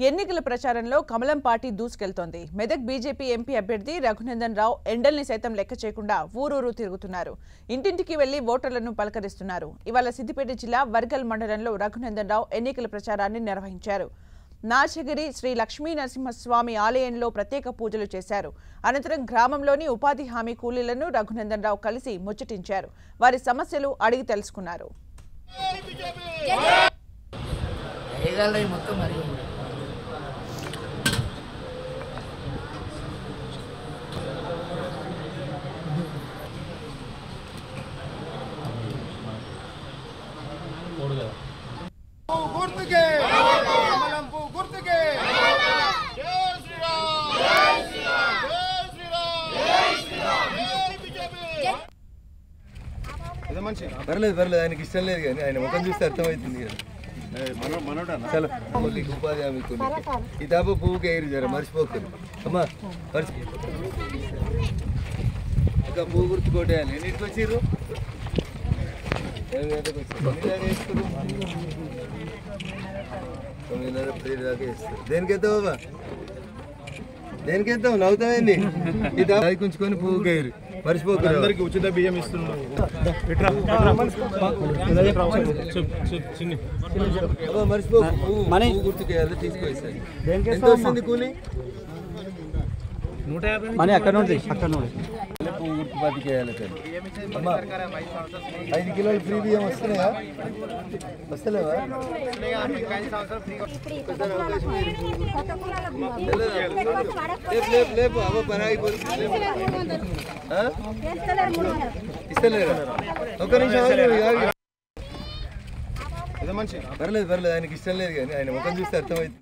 ఎన్నికల ప్రచారంలో కమలం పార్టీ దూసుకెళ్తోంది. మెదక్ బీజేపీ ఎంపీ అభ్యర్థి రఘునందన్ రావు ఎండల్ని సైతం లెక్క చేయకుండా ఊరూరు తిరుగుతున్నారు. ఇంటింటికి వెళ్లి ఓటర్లను పలకరిస్తున్నారు. ఇవాళ సిద్దిపేట జిల్లా వర్గల్ మండలంలో రఘునందన్ రావు ఎన్నికల ప్రచారాన్ని నిర్వహించారు. నాచగిరి శ్రీ లక్ష్మీ నరసింహస్వామి ఆలయంలో ప్రత్యేక పూజలు చేశారు. అనంతరం గ్రామంలోని ఉపాధి హామీ కూలీలను రఘునందన్ రావు కలిసి ముచ్చటించారు. వారి సమస్యలు అడిగి తెలుసుకున్నారు. పర్లేదు ఆయనకి ఇష్టం లేదు కానీ ఆయన ముఖం చూస్తే అర్థమవుతుంది కదా. ఉపాధి హామీ ఈ దాబా పువ్వుకి ఎయిరు జర మర్చిపోకరు అమ్మా ఇంకా పువ్వు గుర్తు కొట్టేయాలి. ఎన్నింటికి వచ్చిర్రు? 9:30 10 దాకా వేస్తారు. దేనికి వెళ్తావు బాబా? దేనికి వెళ్తావు? నవ్వుతావేంది? ఈ దాబా ఉంచుకొని పువ్వుకి ఎయిరు మర్చిపోకరు. అందరికి ఉచిత బియ్యం ఇస్తున్నాం. మర్చిపోకు పువ్వు గుర్తుకేయాలి తీసుకొస్తాయి. ఎంత వస్తుంది కూలి? 150 అక్కడ నుండి పువ్వు గుర్తు బతికేయాలి. అమ్మా 5 కిలోలు ఫ్రీ బియ్యం వస్తున్నాయా? వస్తలేవా? లేపు అవ్వ పరాయి ఇస్తలేరా? ఒక నిమిషం. పర్లేదు ఆయనకి ఇష్టం లేదు కానీ ఆయన ముఖం చూస్తే అర్థమవుతుంది.